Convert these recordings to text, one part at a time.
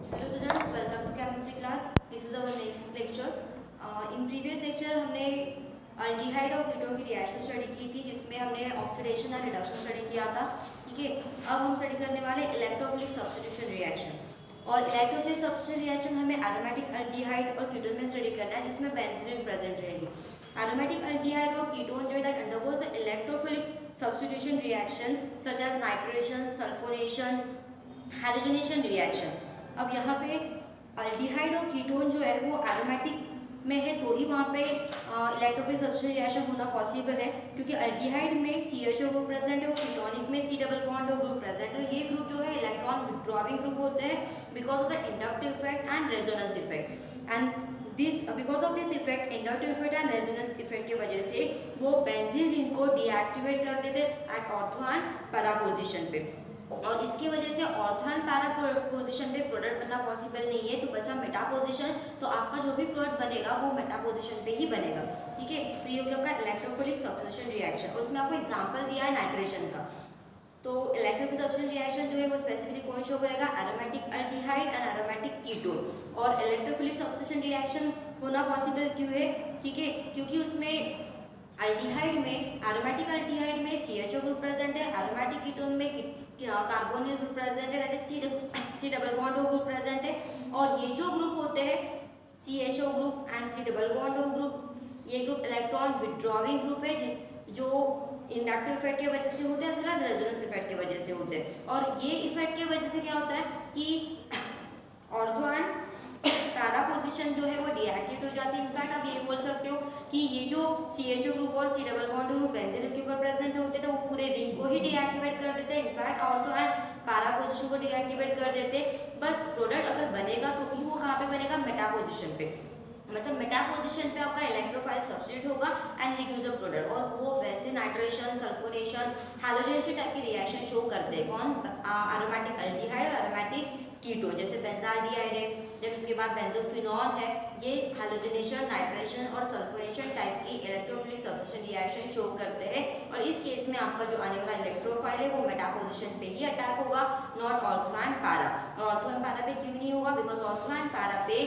Hello students, welcome to chemistry class. This is our next lecture. In previous lecture हमने aldehyde और ketone की reaction study की थी, जिसमें हमने ऑक्सीडेशन और रिडक्शन स्टडी किया था. ठीक है, अब हम स्टडी करने वाले इलेक्ट्रोफिलिक सब्स्टिट्यूशन रिएक्शन. और इलेक्ट्रोफिलिक सब्स्टिट्यूशन रिएक्शन हमें एरोमेटिक अल्डिहाइड और कीटोन में स्टडी करना है, जिसमें बेंजीन प्रेजेंट रहेगी. एरोमेटिक अल्डिहाइड और कीटोन जो है that undergoes the electrophilic substitution reaction such as nitration, sulphonation, halogenation reaction. अब यहाँ पे अल्डिहाइड और कीटोन जो है वो एरोमेटिक में है, तो ही वहाँ पे इलेक्ट्रोफिलिक सब्स्टिट्यूशन रिएक्शन होना पॉसिबल है, क्योंकि अल्डिहाइड में CHO ग्रुप प्रेजेंट है और कीटोनिक में C double bond group present है. ये ग्रुप जो है इलेक्ट्रॉन विड्रॉविंग ग्रुप होते हैं because of the inductive effect and resonance effect. And because of this effect, inductive effect and resonance effect की वजह से वो बेंजीन रिंग को डीएक्टिवेट कर देते हैं at ortho and para position पे, और इसकी वजह से ऑर्थो एंड पैरा पोजिशन पे प्रोडक्ट बनना पॉसिबल नहीं है. तो बचा मेटा पोजिशन, तो आपका जो भी प्रोडक्ट बनेगा वो मेटा पोजिशन पे ही बनेगा. ठीक है, तो ये हो गया आपका इलेक्ट्रोफिलिक सब्स्टिट्यूशन रिएक्शन. और उसमें आपको एग्जांपल दिया है नाइट्रेशन का. तो इलेक्ट्रोफिलिक सब्स्टिट्यूशन रिएक्शन जो है वो स्पेसिफिकली कौन शो करेगा? Aromatic aldehyde and aromatic ketone. और इलेक्ट्रोफिलिक सब्स्टिट्यूशन रिएक्शन होना पॉसिबल क्यों है? ठीक है, क्योंकि उसमें अल्डिहाइड में, एरोमेटिक अल्डिहाइड में CHO ग्रुप प्रेजेंट है, एरोमेटिक कीटोन में कार्बोनिल ग्रुप प्रेजेंट है, that is C double bond group present है. और ये जो ग्रुप होते हैं CHO group and C double bond group, ये ग्रुप इलेक्ट्रॉन विड्रॉविंग ग्रुप है, जो इंडक्टिव इफेक्ट की वजह से होते हैं, एज रेजोनेंस इफेक्ट की वजह से होते हैं. और ये इफेक्ट की वजह से क्या होता है कि ऑर्थो एंड पैरा पोजिशन जो है वो डीएक्टिवेट हो जाती है. इनफैक्ट आप ये बोल सकते हो कि ये जो CHO ग्रुप और C double bond group benzene ring के ऊपर प्रेजेंट होते थे, वो पूरे रिंग को ही डीएक्टिवेट कर देते हैं. In fact ortho and para position को डीएक्टिवेट कर देते. बस प्रोडक्ट अगर बनेगा तो भी वो कहाँ पे बनेगा? मेटा पोजिशन पे. मतलब मेटा पोजिशन पे आपका इलेक्ट्रोफाइल सब्स्टिट्यूट होगा एंड रिड्यूस ऑफ प्रोडक्ट. और वो वैसे नाइट्रेशन, सल्फोनेशन, हैलोजनेशन टाइप की रिएक्शन शो करते हैं. कौन? एरोमेटिक अल्डिहाइड और एरोमेटिक कीटोन, जैसे बेंजाल्डिहाइड है, जब उसके बाद बेंजोफिनॉल है. ये हैलोजनेशन, नाइट्रेशन और सल्फोनेशन टाइप की इलेक्ट्रोफिलिक सब्स्टिट्यूशन रिएक्शन शो करते हैं. और इस केस में आपका जो आने वाला इलेक्ट्रोफाइल है वो मेटा पोजिशन पे ही अटैक होगा, नॉट ऑर्थो एंड पैरा. और ऑर्थो एंड पैरा पे क्यों नहीं होगा? बिकॉज ऑर्थो एंड पैरा पे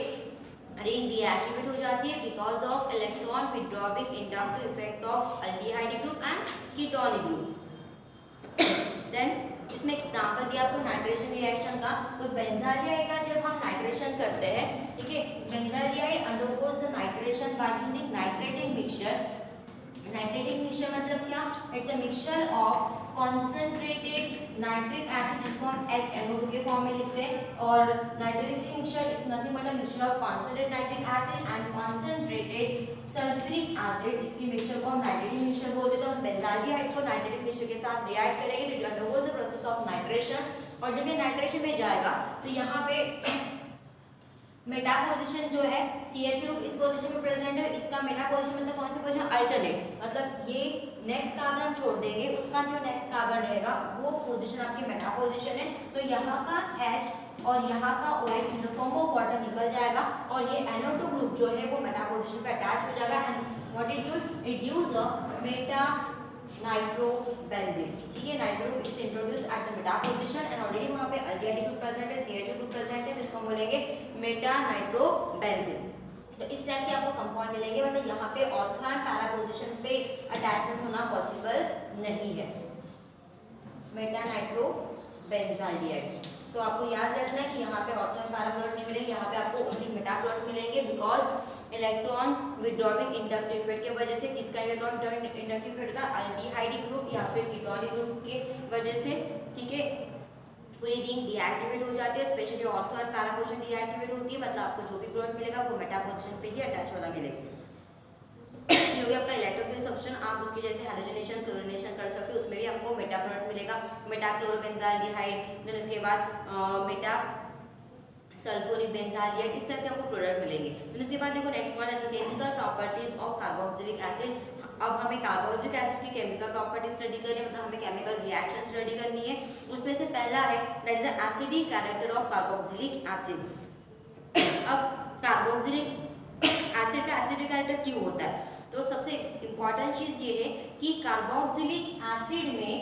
रिंग डीएक्टिवेट हो जाती है because of electron withdrawing inductive effect of aldehyde group and ketonic group. Then इसमें एग्जांपल दिया आपको नाइट्रेशन रिएक्शन का. तो बेंजाल्डिहाइड का जब हम नाइट्रेशन करते हैं, ठीक है, benzaldehyde undergoes the nitration by using nitrating mixture. Nitrating mixture मतलब क्या? It's a mixture of concentrated nitric acid, जिसको हम HNO2 के फॉर्म में लिखते हैं. और nitrating mixture is nothing but a mixture of concentrated nitric acid and concentrated sulphuric acid. इसकी मिक्सचर को हम नाइट्रेटिंग मिक्सचर बोलते हैं. तो बेंजाल्डिहाइड को नाइट्रेटिंग मिक्सचर के साथ रिएक्ट करेंगे, it undergoes the process of nitration. और जब ये नाइट्रेशन में जाएगा तो यहाँ पे मेटा पोजीशन जो है CHO इस पोजीशन में प्रेजेंट है. इसका मेटा पोजीशन मतलब कौन सी पोजीशन? अल्टरनेट. मतलब ये नेक्स्ट कार्बन हम छोड़ देंगे, उसका जो नेक्स्ट कार्बन रहेगा वो पोजीशन आपकी मेटा पोजीशन है. तो यहाँ का H और यहाँ का OH in the form of water निकल जाएगा और ये NO2 ग्रुप जो है वो मेटा पोजीशन पे अटैच हो जाएगा. And what it use a Meta nitrobenzene. ठीक है, nitro is introduced at the Meta position and already वहां पे अल्डिहाइड ग्रुप प्रेजेंट है, CHO ग्रुप प्रेजेंट है, तो इसको हम बोलेंगे मेटा नाइट्रोबेंजीन. तो इस टाइप के आपको कंपाउंड मिलेंगे. मतलब यहाँ पे ऑर्थो एंड पैरा पोजीशन पे अटैचमेंट होना पॉसिबल नहीं है. मेटा नाइट्रोबेंजाल्डिहाइड. तो आपको याद रखना है कि यहाँ पे ऑर्थो एंड पैरा प्रोडक्ट नहीं मिलेंगे, यहाँ पे आपको ओनली मेटा प्रोडक्ट मिलेंगे because electron withdrawing inductive effect की वजह से. किसका इलेक्ट्रॉन इंडक्टिव इफेक्ट था? अल्डिहाइड ग्रुप या फिर कीटोनिक ग्रुप के वजह से. ठीक है, पूरी रिंग डीएक्टिवेट हो जाती है, specially ortho and para position deactivate होती है. मतलब आपको जो भी प्रोडक्ट मिलेगा वो मेटा पोजीशन पे ही अटैच वाला मिलेगा. जो भी आपका इलेक्ट्रोफिलिक सब्स्टिट्यूशन, आप उसकी जैसे हैलोजनेशन, क्लोरिनेशन कर सकते हो, उसमें भी आपको मेटा प्रोडक्ट मिलेगा, मेटा क्लोरोबेंजाल्डिहाइड. देन उसके बाद मेटा सल्फोनिक बेंजालिएट, इस टाइप के आपको प्रोडक्ट मिलेंगे. फिर उसके बाद देखो next one is chemical properties of carboxylic acid. अब हमें कार्बोक्सिलिक एसिड की केमिकल प्रॉपर्टीज स्टडी करनी है, मतलब हमें केमिकल रिएक्शन स्टडी करनी है. उसमें से पहला है that is the acidic character of carboxylic acid. अब कार्बोक्सिलिक एसिड का एसिडिक कैरेक्टर क्यों होता है? तो सबसे इंपॉर्टेंट चीज ये है कि कार्बोक्सिलिक एसिड में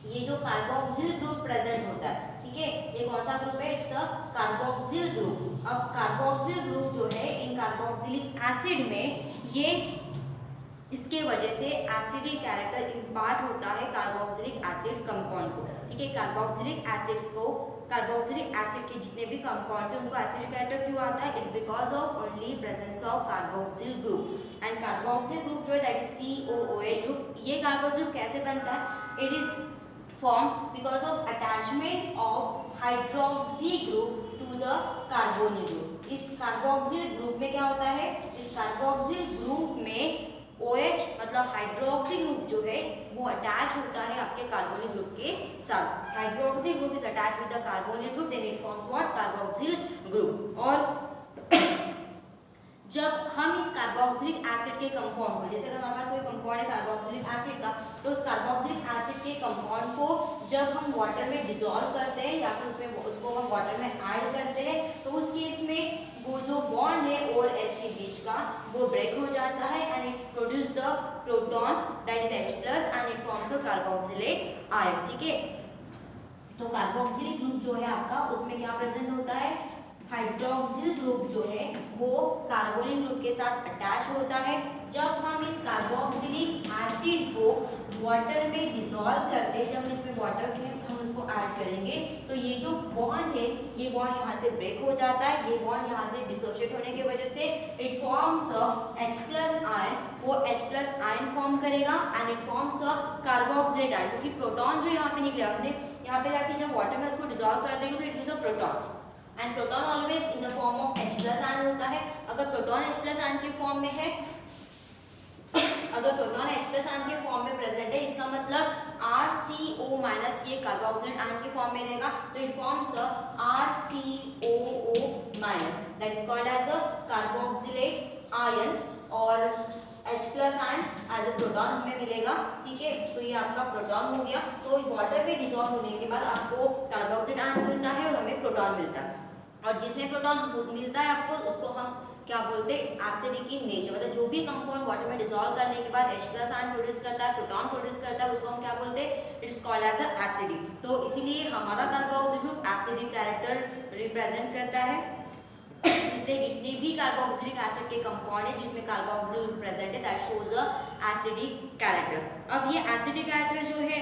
ये जो कार्बोक्सिल ग्रुप प्रेजेंट होता है, ठीक है, ये कौन सा ग्रुप है? It's a carboxyl group. अब कार्बोक्सिल ग्रुप जो है इन कार्बोक्सिलिक एसिड में ये इसके वजह से एसिडिक कैरेक्टर इम्पार्ट होता है कार्बोक्सिलिक एसिड कंपाउंड को, ठीक है। कार्बोक्सिलिक एसिड के जितने भी कंपाउंड्स हैं उनको एसिडिक कैरेक्टर क्यों आता है? It's because of only presence of carboxyl group. And carboxyl group जो है दैट इज COOH ग्रुप। ये कार्बोक्सिल कैसे बनता है? It is formed because of attachment of hydroxy group to the carbonyl group। इस कार्बोक्सिल ग्रुप में क्या होता है? इस कार्बोक्सिल ग्रुप में OH मतलब हाइड्रोक्सी ग्रुप जो है वो अटैच होता है आपके कार्बोनिल ग्रुप के साथ। Hydroxy group is attach with the carbonyl group, then it forms what? Carboxyl group. और जब हम इस कार्बोक्सिलिक एसिड के कंपाउंड को, जैसे अगर हमारे पास कोई कंपाउंड है कार्बोक्सिलिक एसिड का, तो उस कार्बोक्सिलिक एसिड के कंपाउंड को जब हम वाटर में डिसॉल्व करते हैं या फिर उसको हम वाटर में ऐड करते हैं, तो उस केस में वो जो बॉन्ड है और H के बीच का वो ब्रेक हो जाता है and it produce the proton that is H+ and it forms a carboxylate ion, ठीक है। तो कार्बोक्सिलिक ग्रुप जो है आपका उसमें क्या प्रेजेंट होता है? हाइड्रोक्सिल ग्रुप जो है वो कार्बोनिल ग्रुप के साथ अटैच होता है। जब हम इस कार्बोक्सिलिक एसिड को वाटर में डिसॉल्व करते हैं, जब इसमें वाटर में हम उसको ऐड करेंगे, तो ये जो बॉन्ड है ये बॉन्ड यहाँ से ब्रेक हो जाता है। ये बॉन्ड यहाँ से डिसोशिएट होने की वजह से इट फॉर्म्स H+ आयन, वो H+ आयन फॉर्म करेगा and it forms a carboxylate ion, क्योंकि प्रोटॉन जो यहाँ पे निकले अपने यहाँ पे जाके जब वाटर में उसको डिसॉल्व कर देंगे तो it is a proton and proton always in the form of H+ ion होता है। अगर प्रोटॉन H+ आयन के फॉर्म में है, अगर प्रोटॉन H+ आयन के फॉर्म में प्रेजेंट है, इसका मतलब RCO- ये कार्बोक्सिलेट आयन के फॉर्म में रहेगा, तो it forms RCOO- that is called as a carboxylate ion. और H+ ion as a proton हमें मिलेगा, ठीक है। तो ये आपका प्रोटॉन हो गया। तो वाटर में डिसॉल्व होने के बाद आपको कार्बोक्सिलेट आयन मिलता है और हमें प्रोटॉन मिलता है। और जिसमें प्रोटॉन मिलता है आपको उसको हम क्या बोलते हैं? It's acidic in nature. मतलब जो भी कंपाउंड वाटर में डिसॉल्व करने के बाद H+ आयन प्रोड्यूस करता है, प्रोटॉन प्रोड्यूस करता है, उसको हम क्या बोलते हैं? It's called as a acidic. तो इसीलिए हमारा carboxyl group acidic character represent करता है। इसलिए जितने भी कार्बोक्सिलिक एसिड के कंपाउंड है जिसमें कार्बोक्सिल प्रेजेंट है that shows a acidic character. अब ये एसिडिक कैरेक्टर जो है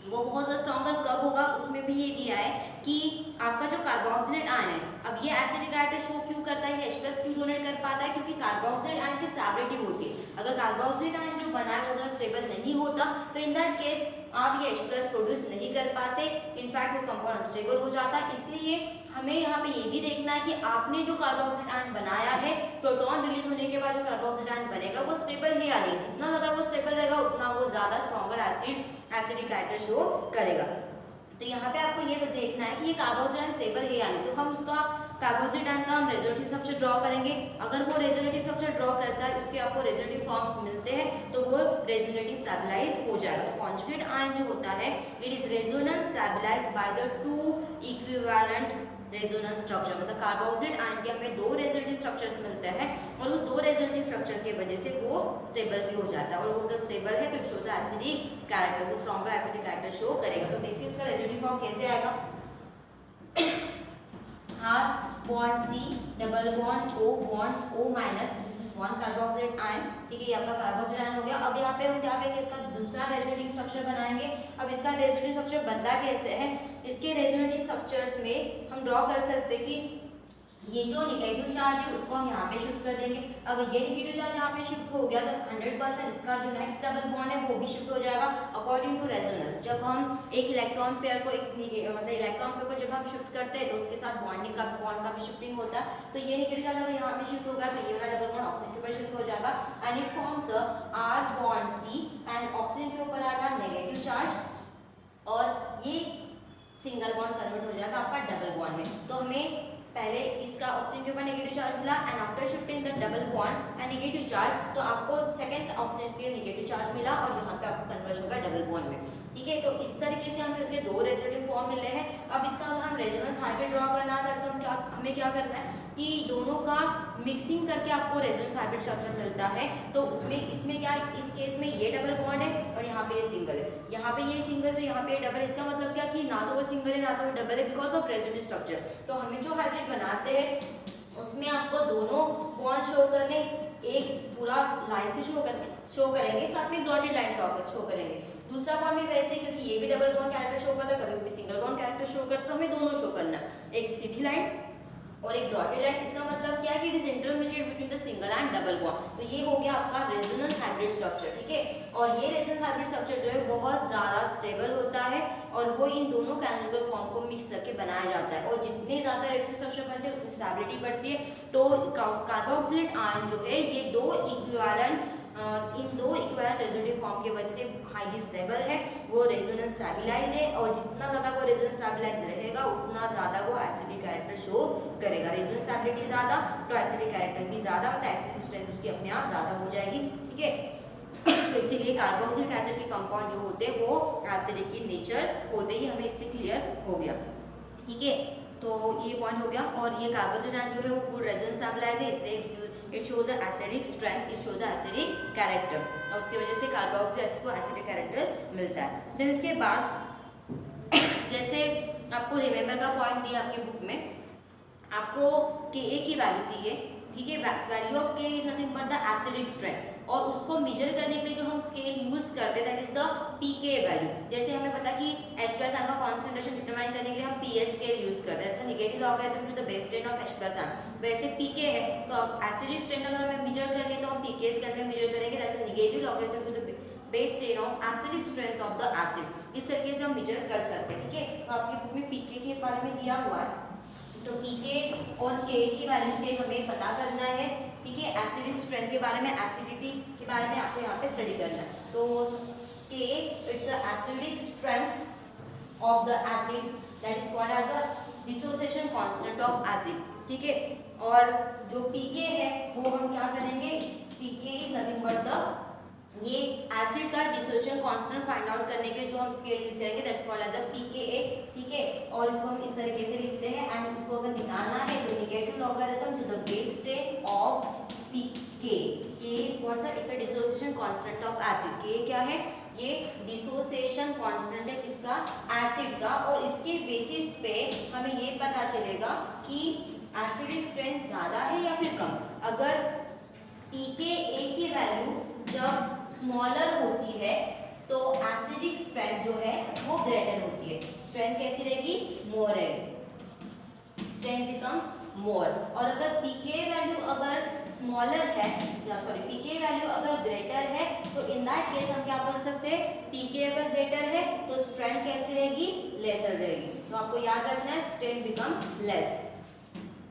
वो बहुत ज़्यादा स्ट्रॉन्गर कब होगा? उसमें भी ये दिया है कि आपका जो कार्बोक्सिलेट आयन है, अब ये एसिडिक कैरेक्टर शो क्यों करता है? H+ क्यों डोनेट कर पाता है? क्योंकि कार्बोक्सिलेट आयन की स्टेबिलिटी होती है। अगर कार्बोक्सिलेट आयन जो बना है वो अगर स्टेबल नहीं होता तो इन दैट केस आप ये H+ प्रोड्यूस नहीं कर पाते, इनफैक्ट वो कंपाउंड अनस्टेबल हो जाता है। इसलिए हमें यहाँ पे ये भी देखना है कि आपने जो कार्बोक्सिलेट आयन बनाया है, प्रोटॉन रिलीज होने के बाद जो कार्बोक्सिलेट आयन बनेगा वो स्टेबल है या नहीं। जितना ज़्यादा वो स्टेबल रहेगा उतना वो ज़्यादा स्ट्रॉन्गर एसिडिक कैरेक्टर शो करेगा। तो यहाँ पे आपको ये देखना है कि ये कार्बोक्सिलेट आयन स्टेबल है या नहीं। तो हम उसका कार्बोक्सिलेट आयन का हम रेजोनेटिव स्ट्रक्चर ड्रॉ करेंगे। अगर वो रेजोनेटिव स्ट्रक्चर ड्रॉ करता है, उसके आपको रेजोनेटिव फॉर्म्स मिलते हैं, तो वो रेजोनेटिव स्टेबलाइज हो जाएगा। तो कॉन्जुगेट आयन जो होता है it is resonance stabilised by the 2 equivalent resonance structure. मतलब कार्बोक्सिलेट आयन के हमें 2 रेजोनेटिव स्ट्रक्चर्स मिलते हैं और उस 2 रेजोनेटिव स्ट्रक्चर के वजह से वो स्टेबल भी हो जाता है। और वो अगर स्टेबल है तो इट शोज एसिडिक कैरेक्टर, वो स्ट्रॉन्गर एसिडिक कैरेक्टर शो करेगा। तो देखिए उसका रेजोनेटिव फॉर्म कैसे आएगा? R+C double bond O+, this is 1 carboxylate ion, ठीक है। ये आपका कार्बोक्सिलेट आयन हो गया। अब यहाँ पे हम क्या करेंगे? इसका दूसरा रेजोनेटिव स्ट्रक्चर बनाएंगे। अब इसका रेजोनेटिव स्ट्रक्चर बनता कैसे है? इसके रेजोनेटिव स्ट्रक्चर्स में हम ड्रॉ कर सकते हैं कि ये जो नेगेटिव चार्ज है उसको हम यहाँ पे शिफ्ट कर देंगे। अगर ये नेगेटिव चार्ज यहाँ पे शिफ्ट हो गया तो 100% इसका जो नेक्स्ट डबल बॉन्ड है वो भी शिफ्ट हो जाएगा अकॉर्डिंग टू रेजोनेंस। जब हम एक इलेक्ट्रॉन पेयर को मतलब इलेक्ट्रॉन पेयर को जब हम शिफ्ट करते हैं तो उसके साथ बॉन्ड का भी शिफ्टिंग होता है। तो ये नेगेटिव चार्ज अगर यहाँ पे शिफ्ट होगा तो ये वाला डबल बॉन्ड ऑक्सीजन के ऊपर शिफ्ट हो जाएगा and it forms R+C and oxygen के ऊपर आएगा नेगेटिव चार्ज और ये सिंगल बॉन्ड कन्वर्ट हो जाएगा आपका डबल बॉन्ड में। तो हमें पहले इसका ऑक्सीजन के ऊपर नेगेटिव चार्ज मिला and after shifting the double bond and negative charge, तो आपको सेकंड ऑक्सीजन पे नेगेटिव चार्ज मिला और यहाँ पे आपको कन्वर्ट होगा डबल बॉन्ड में, ठीक है। तो इस तरीके से हमें उसके दो रेजोनेटिव फॉर्म मिले हैं। अब इसका अगर हम रेजोनेंस हाइब्रिड ड्रॉ करना चाहते हैं तो हमें क्या करना है कि दोनों का मिक्सिंग करके आपको रेजोनेंस हाइब्रिड स्ट्रक्चर मिलता है। तो उसमें इसमें क्या, इस केस में ये डबल बॉन्ड है और यहाँ पे ये सिंगल है, यहाँ पे ये सिंगल तो यहाँ पे डबल। इसका मतलब क्या कि ना तो वो सिंगल है ना तो वो डबल है बिकॉज ऑफ रेजोनेंस स्ट्रक्चर। तो हमें जो हाइब्रिड बनाते हैं उसमें आपको दोनों बॉन्ड शो करने, एक पूरा लाइन से शो करेंगे, साथ में डॉटेड लाइन शो करेंगे। दूसरा बॉन्ड भी वैसे, क्योंकि ये भी डबल बॉन्ड कैरेक्टर शो करता है, कभी भी सिंगल बॉन्ड कैरेक्टर शो करता है, तो हमें दोनों शो करना है, एक सीधी लाइन और एक डॉटेड लाइन। इसका मतलब क्या है कि it is intermediate between the single and double bond. तो ये हो गया आपका रेजोनेंस हाइब्रिड स्ट्रक्चर, ठीक है। और ये रेजोनेंस हाइब्रिड स्ट्रक्चर जो है बहुत ज़्यादा स्टेबल होता है और वो इन दोनों कैनोनिकल फॉर्म को मिक्स करके बनाया जाता है। और जितने ज़्यादा रेजोनेंस स्ट्रक्चर बनते हैं उतनी स्टेबिलिटी बढ़ती है। तो कार्बोक्सिलेट आयन जो है ये इन दो इक्विवेलेंट रेजोनेटिव फॉर्म की वजह से हाईली स्टेबल है, वो रेजोनेंस स्टेबलाइज है। और जितना ज़्यादा वो रेजोनेंस स्टेबलाइज रहेगा उतना ज़्यादा वो एसिडिक कैरेक्टर शो करेगा। रेजोनेंस स्टेबिलिटी ज़्यादा तो एसिडिक कैरेक्टर भी ज़्यादा, तो एसिडिक स्ट्रेंथ उसकी अपने आप ज़्यादा हो जाएगी, ठीक है। तो इसीलिए कार्बोक्सिलिक एसिड के कंपाउंड जो होते हैं वो एसिडिक की नेचर होते ही हमें इससे क्लियर हो गया, ठीक है। तो ये पॉइंट हो गया। और ये कार्बोक्सिलिक आयन जो है वो गुड रेजोनेंस स्टेबलाइज है, इसलिए it shows the acidic strength, it shows the acidic character, और उसकी वजह से कार्बोक्सिलिक एसिड को एसिडिक कैरेक्टर मिलता है। देन उसके बाद जैसे आपको रिमेंबर का पॉइंट दिया आपके बुक में, आपको Ka की वैल्यू दी है, ठीक है। Value of Ka is nothing but the acidic strength, और उसको मेजर करने के लिए जो हम स्केल यूज करते हैं that is the pK value. जैसे हमें पता कि H+ आयन का कॉन्सेंट्रेशन डिटरमाइन करने के लिए हम pH स्केल यूज करते हैं, जैसे negative logarithm to the base 10 of H+ ion, वैसे pK है। तो एसिडिक स्ट्रेंथ अगर हमें मेजर करनी है तो हम pK स्केल में मेजर करेंगे, that is negative logarithm to the base 10 of acidic strength of the acid. इस तरीके से हम मेजर कर सकते हैं, ठीक है। तो आपके बुक में pK के बारे में दिया हुआ है, तो pK और Ka की वैल्यू से हमें पता करना है, ठीक है। एसिडिक स्ट्रेंथ के बारे में, एसिडिटी के बारे में आपको यहाँ पे स्टडी करना है। तो Ka it's a acidic strength of the acid that is called as a dissociation constant of acid, ठीक है। और जो pK है वो हम क्या करेंगे, pK is nothing but the, ये एसिड का डिसोसिएशन कांस्टेंट फाइंड आउट करने के लिए जो हम स्केल यूज करेंगे that's called as a pKa, ठीक है। और इसको हम इस तरीके से लिखते हैं एंड इसको अगर निकालना है तो negative logarithm to the base 10 of pK। K is what's it's a dissociation constant of acid. K क्या है, ये डिसोसिएशन कांस्टेंट है किसका, एसिड का। और इसके बेसिस पे हमें ये पता चलेगा कि एसिडिक स्ट्रेंथ ज्यादा है या फिर कम। अगर pKa की वैल्यू जब स्मॉलर होती है तो एसिडिक स्ट्रेंथ जो है वो ग्रेटर होती है, स्ट्रेंथ कैसी रहेगी, मोर रहेगी, स्ट्रेंथ बिकम्स मोर। और अगर pK वैल्यू अगर स्मॉलर है या सॉरी pK वैल्यू अगर ग्रेटर है तो इन दैट केस हम क्या बोल सकते हैं, pK अगर ग्रेटर है तो स्ट्रेंथ कैसी रहेगी, लेसर रहेगी। तो आपको याद रखना है स्ट्रेंथ बिकम लेस।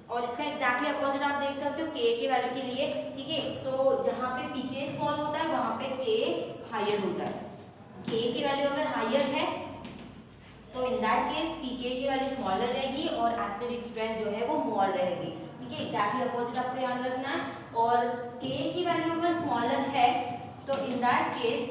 और इसका एग्जैक्टली अपोजिट आप देख सकते हो K के वैल्यू के लिए, ठीक है। तो जहाँ पे pK स्मॉल होता है वहाँ पे K हायर होता है। K की वैल्यू अगर हायर है तो इन दैट केस pK की वैल्यू स्मॉलर रहेगी और एसिडिक स्ट्रेंथ जो है वो मोर रहेगी, ठीक है। एग्जैक्टली अपोजिट आपको याद रखना है। और K की वैल्यू अगर स्मॉलर है तो इन दैट केस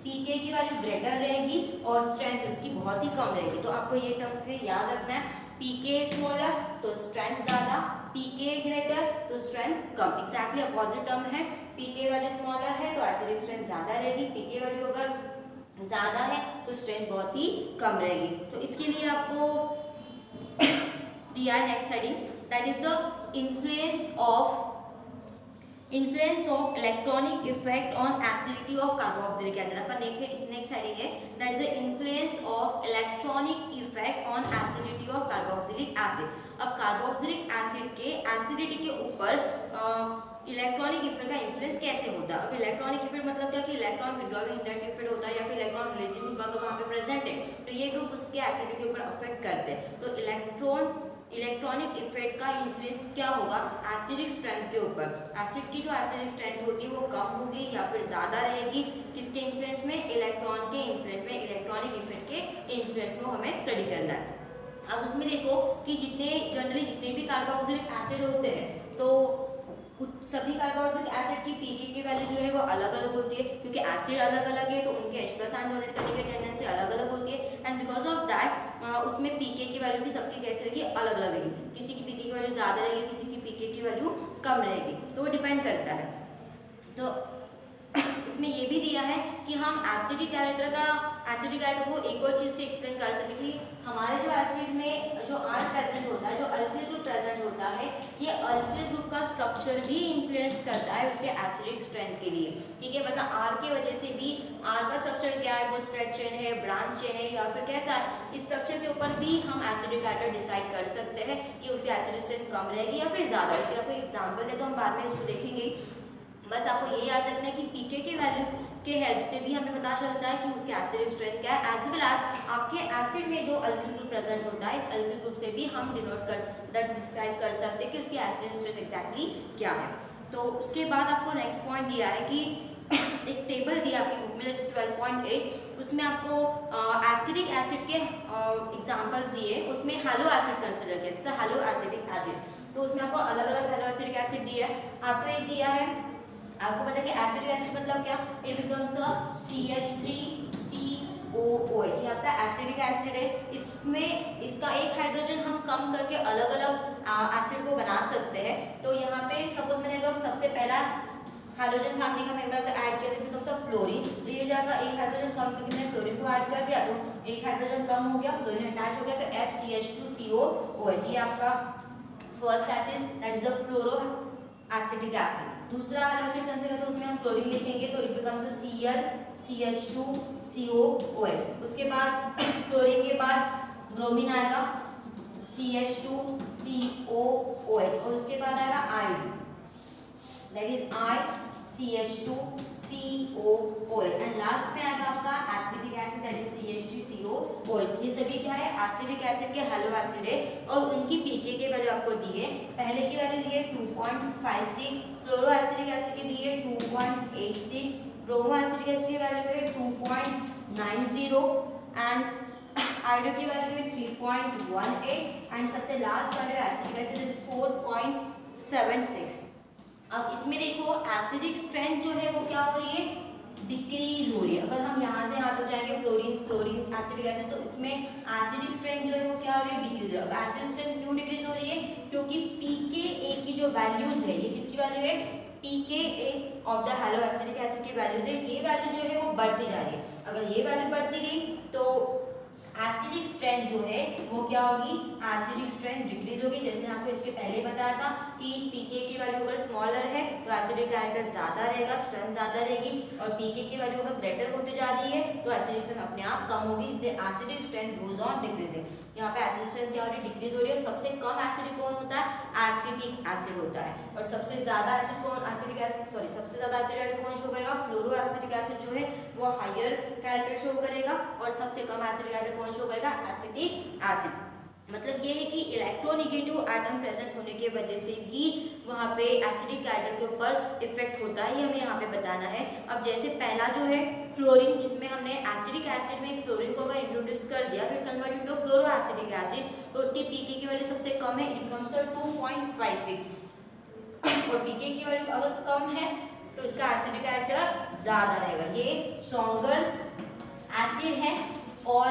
pK की वैल्यू ग्रेटर रहेगी और स्ट्रेंथ उसकी बहुत ही कम रहेगी। तो आपको ये टर्म्स के याद रखना है, pK स्मॉलर तो स्ट्रेंथ ज्यादा, pK ग्रेटर तो स्ट्रेंथ कम। एग्जैक्टली अपोजिट टर्म है, pK वैल्यू स्मॉलर है तो एसिडिक स्ट्रेंथ ज्यादा रहेगी, pK वैल्यू अगर ज्यादा है तो स्ट्रेंथ बहुत ही कम रहेगी। तो इसके लिए आपको दिया है next heading that is the influence of electronic effect on acidity of carboxylic acid. आपका नेक्स्ट हेडिंग है that is the influence of electronic effect on acidity of carboxylic acid. अब कार्बोक्सिलिक एसिड के एसिडिटी के ऊपर electronic effect का influence कैसे होता है। अब इलेक्ट्रॉनिक इफेक्ट मतलब क्या कि इलेक्ट्रॉन विड्रॉइंग इंटरैक्टिव इफेक्ट होता है या फिर इलेक्ट्रॉन रिलीजिंग ग्रुप अगर वहाँ पे प्रेजेंट है तो ये ग्रुप उसके एसिडिटी के ऊपर अफेक्ट करते हैं। तो इलेक्ट्रॉनिक इफेक्ट का इन्फ्लुएंस क्या होगा, एसिडिक स्ट्रेंथ के ऊपर। एसिड की जो एसिडिक स्ट्रेंथ होती है वो कम होगी या फिर ज़्यादा रहेगी, किसके इन्फ्लुएंस में, इलेक्ट्रॉन के इन्फ्लुएंस में, इलेक्ट्रॉनिक इफेक्ट के इन्फ्लुएंस में हमें स्टडी करना है। अब उसमें देखो कि जनरली जितने भी कार्बोक्सिलिक एसिड होते हैं तो सभी कार्बोक्सिलिक एसिड की पीके की वैल्यू जो है वो अलग अलग होती है, क्योंकि एसिड अलग अलग है तो उनके H+ आयन डोनेट करने की टेंडेंसी अलग अलग होती है। एंड बिकॉज ऑफ दैट उसमें पीके की वैल्यू भी सबकी कैसे रहेगी, अलग अलग रहेगी। किसी की पीके की वैल्यू ज़्यादा रहेगी, किसी की पीके की वैल्यू कम रहेगी, तो वो डिपेंड करता है। तो इसमें ये भी दिया है कि हम एसिडिक कैरेक्टर को एक और चीज़ से एक्सप्लेन कर सकते हैं कि हमारे जो एसिड में जो R प्रेजेंट होता है, जो अल्किल ग्रुप प्रेजेंट होता है, ये अल्किल ग्रुप का स्ट्रक्चर भी इन्फ्लुएंस करता है उसके एसिडिक स्ट्रेंथ के लिए। ठीक है, मतलब R की वजह से भी R का स्ट्रक्चर क्या है, वो स्ट्रेट चेन है, ब्रांच चेन है या फिर कैसा है, इस स्ट्रक्चर के ऊपर भी हम एसिडिक कैरेक्टर डिसाइड कर सकते हैं कि उसकी एसिडिक स्ट्रेंथ कम रहेगी या फिर ज़्यादा। इसके आपको एग्जाम्पल है तो हम बाद में उसको देखेंगे। बस आपको ये याद रखना है कि पीके के वैल्यू के हेल्प से भी हमें पता चलता है कि उसके एसिडिक स्ट्रेंथ क्या है, एज वेल एज आपके एसिड में जो अल्किल ग्रुप प्रेजेंट होता है, इस अल्किल ग्रुप से भी हम डिस्क्राइब कर सकते हैं कि उसकी एसिडिक स्ट्रेंथ एग्जैक्टली क्या है। तो उसके बाद आपको नेक्स्ट पॉइंट दिया है कि एक टेबल दिया आपकी बुक में 12.8, उसमें आपको एसिडिक एसिड के एग्जाम्पल्स दिए, उसमें हैलो एसिड कंसिडर किया, जैसे हैलो एसिडिक एसिड, तो उसमें आपको अलग अलग हैलो एसिडिक एसिड दिया है। आपको एक दिया है, आपको पता है कि एसिडिक एसिड मतलब क्या, इट बिकम्स अ CH3COOH, ये आपका एसिडिक एसिड है। इसमें इसका एक हाइड्रोजन हम कम करके अलग अलग एसिड को बना सकते हैं। तो यहाँ पे सपोज मैंने जो सबसे पहला हाइड्रोजन फैमिली का मेंबर अगर ऐड किया तो बिकम्स अ फ्लोरीन, तो ये जाएगा एक हाइड्रोजन कम क्योंकि मैंने फ्लोरीन को ऐड कर दिया, तो एक हाइड्रोजन कम हो गया, फ्लोरीन अटैच हो गया, तो FCH2COOH, ये आपका first acid that is a fluoro acetic acid. दूसरा एसिड कंसिडर तो उसमें हम क्लोरीन लिखेंगे तो इट बिकम्स ClCH2COOH। उसके बाद क्लोरीन के बाद ब्रोमीन आएगा CH2COOH, और उसके बाद आएगा iodine that is ICH2COOH, and last में आएगा आपका acetic acid that is CH2COOH। ये सभी क्या है, एसिडिक एसिड के हैलो एसिड है और उनकी पीके की वैल्यू आपको दी है। पहले की वैल्यू दी है 2.56, फ्लोरो एसिडिक एसिड की दी है 2.86, ब्रोमो एसिडिक एसिड की वैल्यू है 2.90 एंड आयोडो की वैल्यू है 3.18 एंड सबसे last value acidic acid is 4.76। अब इसमें देखो एसिडिक स्ट्रेंथ जो है वो क्या हो रही है, डिक्रीज हो रही है। अगर हम यहाँ से यहाँ तक जाएंगे क्लोरीन एसिडिक एसिड, तो इसमें एसिडिक स्ट्रेंथ जो है वो क्या हो रही है, डिक्रीज। अब एसिडिक स्ट्रेंथ क्यों डिक्रीज हो रही है, क्योंकि pKa की जो वैल्यूज है, ये किसकी वैल्यू है, pKa of the hello acidic acid की वैल्यूज है, ये वैल्यू जो है वो बढ़ती जा रही है। अगर ये वैल्यू बढ़ती गई तो एसिडिक स्ट्रेंथ जो है वो क्या होगी, एसिडिक स्ट्रेंथ डिक्रीज होगी। जैसे मैंने आपको इसके पहले बताया था कि पीके की वैल्यू अगर स्मॉलर है तो एसिडिक कैरेक्टर ज्यादा रहेगा, स्ट्रेंथ ज्यादा रहेगी, और पीके की वैल्यू अगर ग्रेटर होती जा रही है तो एसिडिक स्ट्रेंथ अपने आप कम होगी, इसलिए acidic strength goes on decreasing. यहाँ पे एसिडिक स्ट्रेंथ क्या हो रही है, डिक्रीज हो रही है। सबसे कम एसिडिक कौन होता है, एसिटिक एसिड होता है, और सबसे ज्यादा एसिड कौन, सबसे ज्यादा एसिड कौन शो करेगा, फ्लोरो एसिडिक एसिड जो है वो हायर कैरेक्टर शो करेगा, और सबसे कम एसिडिक कैरेक्टर कौन शो करेगा, एसिटिक एसिड। मतलब ये है कि इलेक्ट्रोनेगेटिव एटम प्रेजेंट होने की वजह से भी वहाँ पे एसिडिक कैरेक्टर के ऊपर इफेक्ट होता है, ये हमें यहाँ पे बताना है। अब जैसे पहला जो है फ्लोरीन, जिसमें हमने एसिडिक एसिड में फ्लोरीन को अगर इंट्रोड्यूस कर दिया, फिर कन्वर्ट इनटू फ्लोरो एसिडिक एसिड, तो उसकी पीके की वैल्यू सबसे कम है, इट बिकम्स 2.56, और पीके की वैल्यू अगर कम है तो इसका एसिडिक कैरेक्टर ज्यादा रहेगा। ये स्ट्रॉन्गर एसिड है, और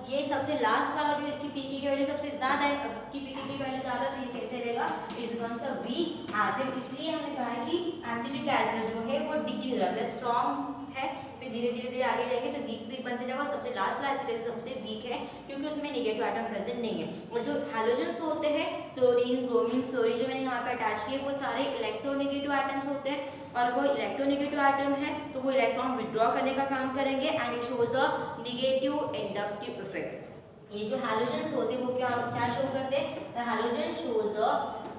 ये सबसे लास्ट वाला जो इसकी पीके की वैल्यू सबसे ज्यादा है, अब इसकी पीके की वैल्यू ज्यादा, तो ये कैसे रहेगा, it becomes a weak acid. इसलिए हमने कहा है कि एसिडिक कैरेक्टर जो है वो डिक्रीज हो रहा है, स्ट्रॉन्ग है, फिर धीरे धीरे आगे जाएंगे तो वीक बनते जाएगा, और सबसे लास्ट वाला एसिड सबसे वीक है क्योंकि उसमें नेगेटिव एटम प्रेजेंट नहीं है। और जो हैलोजन्स होते हैं, क्लोरीन, ब्रोमीन, फ्लोरीन जो मैंने यहाँ पे अटैच किए, वो सारे इलेक्ट्रोनेगेटिव एटम्स होते हैं, और वो इलेक्ट्रोनेगेटिव एटम है तो वो इलेक्ट्रॉन विड्रॉ करने का काम करेंगे, and it shows a negative inductive effect. ये जो हैलोजन्स होते हैं वो क्या शो करते हैं, the halogen shows a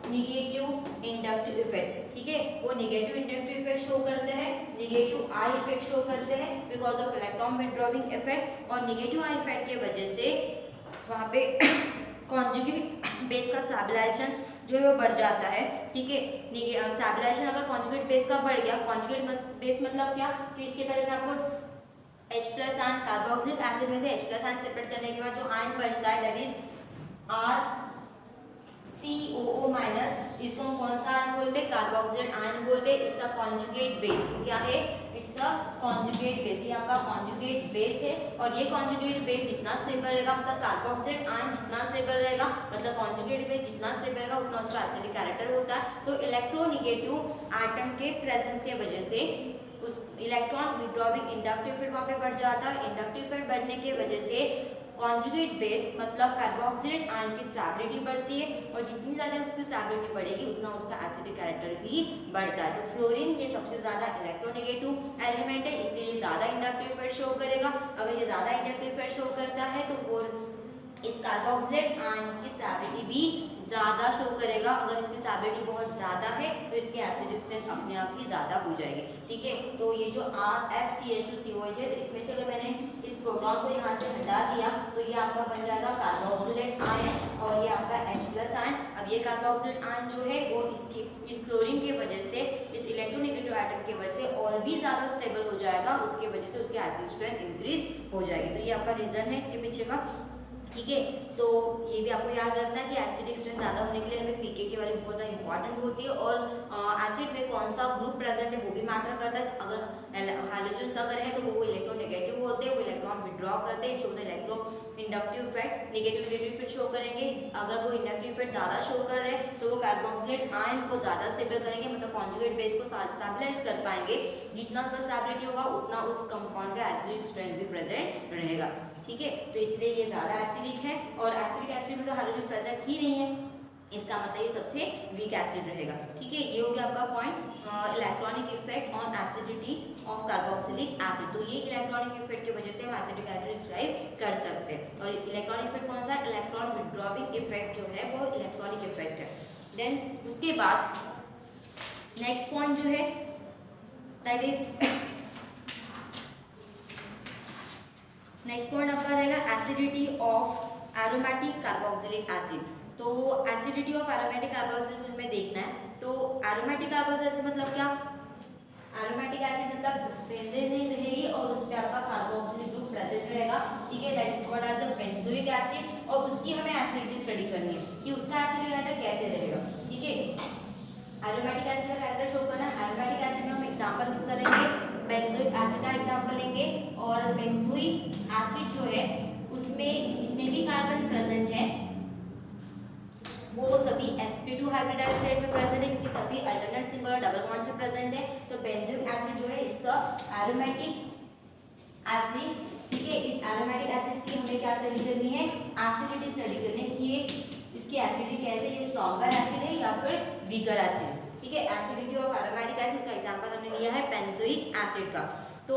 negative inductive effect. ठीक है, वो नेगेटिव इंडक्टिव इफेक्ट शो करते हैं, नेगेटिव आई इफेक्ट शो करते हैं because of electron withdrawing effect, और नेगेटिव आई इफेक्ट के वजह से वहाँ पे कॉन्जुगेट बेस का स्टेबलाइजेशन जो है वो बढ़ जाता है। ठीक है, स्टेबलाइजेशन अगर कॉन्जुगेट बेस का बढ़ गया, कॉन्जुगेट बेस मतलब क्या, तो इसके पहले मैं आपको H+ आयन, कार्बोक्सिलिक एसिड में से H+ आयन सेपरेट करने के बाद जो आयन बचता है दैट इज RCOO माइनस, इसको हम कौन सा आयन बोलते हैं? कार्बोक्सिलेट आयन बोलते हैं। It's a conjugate base. क्या है? It's a conjugate base. ये आपका कॉन्जुगेट बेस है और ये कॉन्जुगेट बेस जितना स्टेबल रहेगा, मतलब कार्बोक्सिलेट आयन जितना स्टेबल रहेगा, मतलब कॉन्जुगेट बेस जितना स्टेबल रहेगा उतना उसका एसिडिक कैरेक्टर होता है। तो इलेक्ट्रोनेगेटिव एटम के प्रेजेंस के वजह से उस इलेक्ट्रॉन विड्रॉविंग इंडक्टिव इफेक्ट वहाँ पे बढ़ जाता है। इंडक्टिव इफेक्ट बढ़ने की वजह से कॉन्जुगेट बेस मतलब कार्बोक्सिलेट आयन की स्टेबिलिटी बढ़ती है और जितनी ज़्यादा उसकी स्टेबिलिटी बढ़ेगी उतना उसका एसिडिक कैरेक्टर भी बढ़ता है। तो फ्लोरीन ये सबसे ज़्यादा इलेक्ट्रोनेगेटिव एलिमेंट है, इसलिए ये ज़्यादा इंडक्टिव इफेक्ट शो करेगा। अगर ये ज़्यादा इंडक्टिव इफेक्ट शो करता है तो वो इस कार्बोक्सिलेट आयन की स्टेबिलिटी भी ज़्यादा शो करेगा। अगर इसकी स्टेबिलिटी बहुत ज़्यादा है तो इसकी एसिडिक स्ट्रेंथ अपने आप ही ज़्यादा हो जाएगी। ठीक है, तो ये जो RFCH2COH है, तो इसमें से अगर मैंने इस प्रोटॉन को यहाँ से हटा दिया तो ये आपका बन जाएगा कार्बोक्सिलेट आयन और ये आपका H+ आयन। अब ये कार्बोक्सिलेट आयन जो है वो इस क्लोरीन की वजह से, इस इलेक्ट्रोनेगेटिव एटम की वजह से और भी ज़्यादा स्टेबल हो जाएगा, उसकी वजह से उसकी एसिड स्ट्रेंथ इंक्रीज हो जाएगी। तो ये आपका रीज़न है इसके पीछे का। ठीक है, तो ये भी आपको याद रखना है कि एसिडिक स्ट्रेंथ ज़्यादा होने के लिए हमें पीके की वैल्यू बहुत ज़्यादा इंपॉर्टेंट होती है और एसिड में कौन सा ग्रुप प्रेजेंट है वो भी मैटर करता है। अगर हाइड्रोजन्स अगर है तो वो इलेक्ट्रोनेगेटिव होते हैं, वो इलेक्ट्रॉन विड्रॉ करते हैं, show the electro inductive effect, negative effect show करेंगे। अगर वो इंडक्टिव इफेक्ट ज़्यादा शो कर रहे हैं तो वो कार्बोक्सिलेट आयन को ज़्यादा स्टेबल करेंगे, मतलब कॉन्जुगेट बेस को स्टेबलाइज कर पाएंगे। जितना ज़्यादा स्टेबिलिटी होगा उतना उस कंपाउंड का एसिडिक स्ट्रेंथ भी प्रेजेंट रहेगा। ठीक है, तो इसलिए ये ज़्यादा एसिडिक है और एसिडिक एसिड में तो हाइड्रोजन प्रेजेंट ही नहीं है, इसका मतलब ये सबसे वीक एसिड रहेगा। ठीक है, ये हो गया आपका point electronic effect on acidity of carboxylic acid. तो ये इलेक्ट्रॉनिक इफेक्ट की वजह से हम एसिडिक कैरेक्टर डिस्क्राइब कर सकते हैं। और इलेक्ट्रॉनिक इफेक्ट कौन सा? इलेक्ट्रॉन विड्रॉविंग इफेक्ट जो है वो इलेक्ट्रॉनिक इफेक्ट है। देन उसके बाद नेक्स्ट पॉइंट जो है दैट इज नेक्स्ट पॉइंट आपका रहेगा acidity of aromatic carboxylic acid. तो acidity of aromatic carboxylic acid में देखना है। तो एरोमेटिक कार्बोक्सिलिक एसिड मतलब क्या? एरोमेटिक एसिड मतलब बेंजीन रहेगी और उस पे आपका कार्बोक्सिलिक ग्रुप प्रेजेंट रहेगा। ठीक है, that is called as a benzoic acid और उसकी हमें एसिडिटी स्टडी करनी है कि उसका एसिडिक कैरेक्टर कैसे रहेगा। ठीक है, एरोमेटिक एसिड का कैरेक्टर शो करना है। एरोमेटिक एसिड में हम एग्जांपल किस करेंगे? बेंजोइक एसिड का एग्जांपल लेंगे और बेंजोइक एसिड जो है उसमें जितने भी कार्बन प्रेजेंट है वो सभी sp2 हाइब्रिडाइज्ड स्टेट में प्रेजेंट है क्योंकि सभी अल्टरनेट सिंबल और डबल बॉन्ड से प्रेजेंट है। तो बेंजोइक एसिड जो है इट्स अ एरोमेटिक एसिड। ठीक है, इस एरोमेटिक एसिड की हमें क्या स्टडी करनी है? एसिडिटी स्टडी करनी है कि ये इसकी एसिडिटी कैसे, ये स्ट्रॉन्गर एसिड है या फिर वीकर एसिड। ठीक है, एसिडिटी ऑफ एरोमेटिक एसिड का एग्जांपल हमने लिया है बेंजोइक एसिड का। तो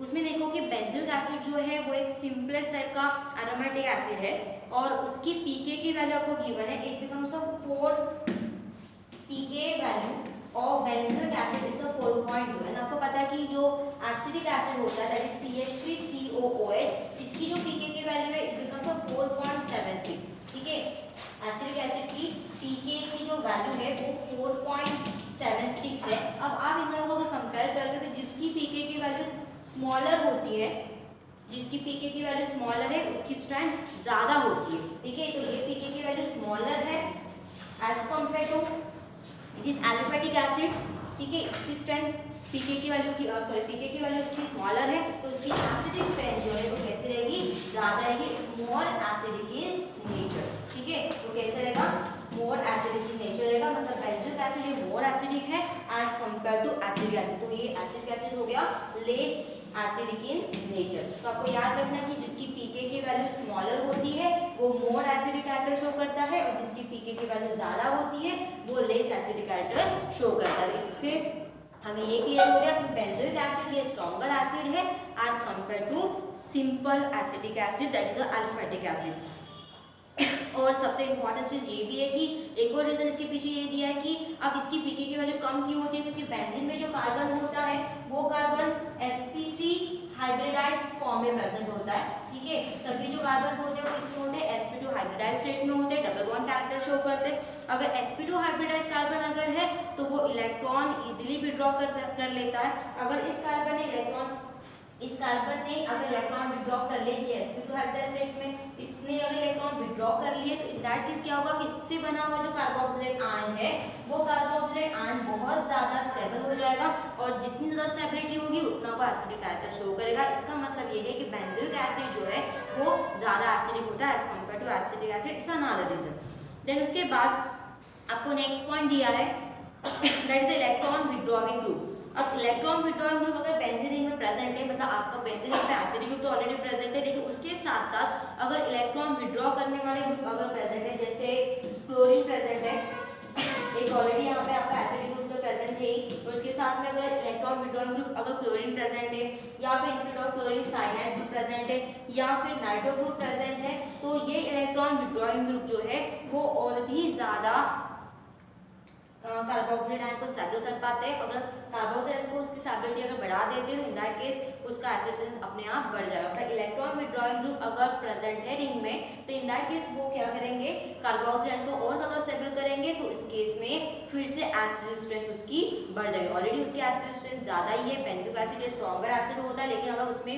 उसमें देखो कि बेंजोइक एसिड जो है वो एक सिंपलेस्ट टाइप का एरोमेटिक एसिड है और उसकी पीके की वैल्यू आपको गिवन है। It becomes a 4 pK value of benzoic acid is a 4.2 and आपको पता है कि जो एसिडिक एसिड होता है दैट इज CH3COOH, इसकी जो पीके की वैल्यू है इट बिकम्स अ 4.76। ठीक है, एसिडिक एसिड की पीके की जो वैल्यू है वो 4.76 है। अब आप इन दोनों को कंपेयर करते हो तो जिसकी पीके की वैल्यू स्मॉलर होती है, जिसकी पीके की वैल्यू स्मॉलर है उसकी स्ट्रेंथ ज़्यादा होती है। ठीक है, तो ये पीके की वैल्यू स्मॉलर है as compare to it is aliphatic acid. ठीक है, इसकी स्ट्रेंथ पीके की वैल्यू की पीके की वैल्यू इसकी स्मॉलर है तो उसकी एसिडिक स्ट्रेंथ जो है वो कैसे रहेगी? ज़्यादा रहेगी। It's more acidic in nature. ठीक है, तो कैसे रहेगा? मोर एसिडिक इन नेचर रहेगा, मतलब बेंजोइक एसिड ये मोर एसिडिक है as compare to acidic acid. तो ये एसिडिक एसिड हो गया लेस एसिडिक इन नेचर। तो आपको याद रखना कि जिसकी पीके की वैल्यू स्मॉलर होती है वो मोर एसिडिक कैरेक्टर शो करता है और जिसकी पीके की वैल्यू ज़्यादा होती है वो लेस एसिडिक कैरेक्टर शो करता है। इससे हमें ये क्लियर हो गया कि बेंजोइक एसिड ये स्ट्रॉन्गर एसिड है as compare to simple acidic acid that is aliphatic acid. और सबसे इम्पॉर्टेंट चीज़ ये भी है कि एक और रीज़न इसके पीछे ये दिया है कि अब इसकी पीके की वैल्यू कम क्यों होती है? क्योंकि बेंजीन में जो कार्बन होता है वो कार्बन sp3 हाइब्रिडाइज फॉर्म में प्रेजेंट होता है। ठीक है, सभी जो कार्बन होते हैं वो इसमें होते हैं sp2 हाइब्रिडाइज स्टेट में होते हैं, डबल बॉन्ड कैरेक्टर शो करते हैं। अगर sp2 हाइब्रिडाइज कार्बन अगर है तो वो इलेक्ट्रॉन इजीली विड्रॉ कर लेता है। अगर इस कार्बन ने अगर इलेक्ट्रॉन विड्रॉ कर ले sp2 हाइब्रिडाइज स्टेट में, इसने अगर इलेक्ट्रॉन विड्रॉ कर लिए तो इन दैट केस क्या होगा कि इससे बना हुआ जो कार्बोक्सिलेट आयन है वो कार्बोक्सिलेट आयन बहुत ज़्यादा स्टेबल हो जाएगा और जितनी ज़्यादा स्टेबिलिटी होगी उतना वो एसिडिक कैरेक्टर शो करेगा। इसका मतलब ये है कि बेंजोइक एसिड जो है वो ज़्यादा एसिडिक होता है as compare to acetic acid. It's another reason. Then उसके बाद आपको नेक्स्ट पॉइंट दिया है that is electron withdrawing group. अब इलेक्ट्रॉन विड्रॉइंग ग्रुप अगर बेंजीन रिंग में प्रेजेंट है, मतलब आपका बेंजीन रिंग में एसिडिक ग्रुप तो ऑलरेडी प्रेजेंट है, लेकिन उसके साथ साथ अगर इलेक्ट्रॉन विड्रॉ करने वाले ग्रुप अगर प्रेजेंट है, जैसे क्लोरीन प्रेजेंट है, एक ऑलरेडी यहाँ पे आपका एसिडिक ग्रुप तो प्रेजेंट है ही, तो उसके साथ में अगर इलेक्ट्रॉन विड्रॉइंग ग्रुप अगर क्लोरीन प्रेजेंट है या फिर instead of chlorine cyanide group present है या फिर नाइट्रो ग्रुप प्रेजेंट है, तो ये इलेक्ट्रॉन विड्रॉइंग ग्रुप जो है वो और भी ज़्यादा कार्बोक्सिलेट आयन को स्टेबल कर पाते हैं। अगर कार्बोक्सिलेट को उसकी स्टेबिलिटी अगर बढ़ा देते हो इन दैट केस उसका एसिड अपने आप बढ़ जाएगा। तो इलेक्ट्रॉन विड्रॉइंग ग्रुप अगर प्रेजेंट है रिंग में तो इन दैट केस वो क्या करेंगे, कार्बोक्सिलेट को और ज़्यादा स्टेबल करेंगे, तो इस केस में फिर से एसिड स्ट्रेंथ उसकी बढ़ जाएगी। ऑलरेडी उसकी एसिड स्ट्रेंथ ज़्यादा ही है, बेंजोइक एसिड स्ट्रॉन्गर एसिड होता है, लेकिन अगर उसमें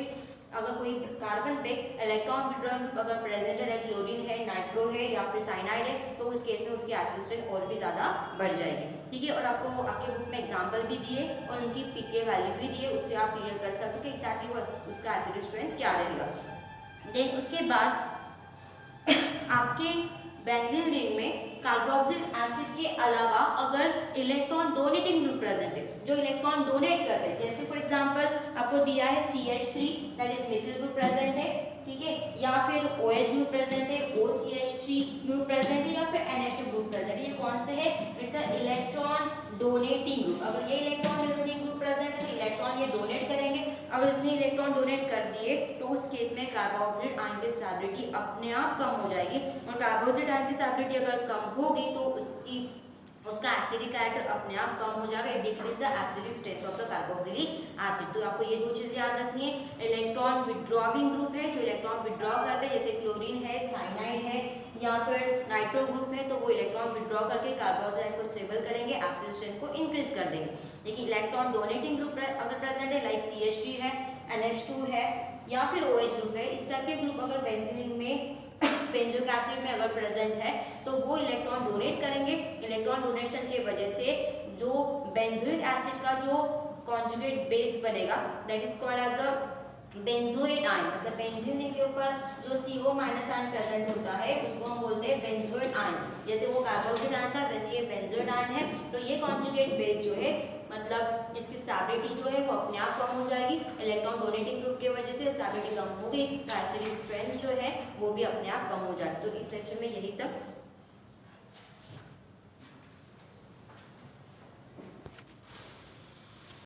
अगर कोई कार्बन पे इलेक्ट्रॉन विड्रॉइंग ग्रुप अगर प्रेजेंट है, क्लोरीन है, नाइट्रो है या फिर साइनाइड है, तो उस केस में उसकी एसिड स्ट्रेंथ और भी ज़्यादा बढ़ जाएगी। ठीक है, और आपको आपके बुक में एग्जांपल भी दिए और उनकी पीके वैल्यू भी दिए, उससे आप क्लियर कर सकते हो कि एग्जैक्टली वो उसका एसिड स्ट्रेंथ क्या रहेगा। देन उसके बाद आपके बेंजीन रिंग में कार्बोक्सिलिक एसिड के अलावा अगर इलेक्ट्रॉन डोनेटिंग ग्रुप प्रेजेंट है, जो इलेक्ट्रॉन डोनेट करते हैं, जैसे फॉर एग्जांपल आपको दिया है CH3 that is methyl group present है, ठीक है, या फिर OH ग्रुप प्रेजेंट है, OCH3 ग्रुप प्रेजेंट है या फिर NH2 ग्रुप प्रेजेंट है, ये कौन से है, it's a electron donating group. अगर ये इलेक्ट्रॉन डोनेटिंग ग्रुप प्रेजेंट है तो इलेक्ट्रॉन ये डोनेट करेंगे, अगर इसने इलेक्ट्रॉन डोनेट कर दिए तो उस केस में कार्बोक्सिलेट आयन की स्टेबिलिटी अपने आप कम हो जाएगी, और कार्बोक्सिलेट आयन की स्टेबिलिटी अगर कम होगी तो उसका एसिडिक कैरेक्टर अपने आप कम हो जाएगा, it decrease the acidic strength of the carboxylic acid. तो आपको ये दो चीज़ें याद रखनी है, इलेक्ट्रॉन विड्रॉविंग ग्रुप है जो इलेक्ट्रॉन विड्रॉ करते हैं, जैसे क्लोरीन है, साइनाइड है या फिर नाइट्रो ग्रुप है, तो वो इलेक्ट्रॉन विड्रॉ करके कार्बोक्सिलेट को स्टेबल करेंगे, एसिड स्ट्रेंथ को इंक्रीज कर देंगे। लेकिन इलेक्ट्रॉन डोनेटिंग ग्रुप अगर प्रेजेंट है लाइक CH3 है, NH2 है या फिर OH ग्रुप है, इस टाइप के ग्रुप अगर बेंजीन में बेंजोइक एसिड में अगर प्रेजेंट है तो वो इलेक्ट्रॉन डोनेट करेंगे। इलेक्ट्रॉन डोनेशन की वजह से जो बेंजोइक एसिड का जो कॉन्जुगेट बेस बनेगा that is called as a benzoate ion, मतलब बेंजीन के ऊपर जो CO- आयन प्रेजेंट होता है उसको हम बोलते हैं बेंजोएट आयन। जैसे वो कार्बोक्सिलेट आयन था वैसे ये बेंजोएट आयन है, तो ये कॉन्जुगेट बेस जो है मतलब इसकी स्टेबिलिटी जो है वो अपने आप कम हो जाएगी, इलेक्ट्रॉन डोनेटिंग ग्रुप की वजह से स्टेबिलिटी कम हो गई तो एसिडिक स्ट्रेंथ जो है वो भी अपने आप कम हो जाएगी। तो इस लेक्चर में यही तक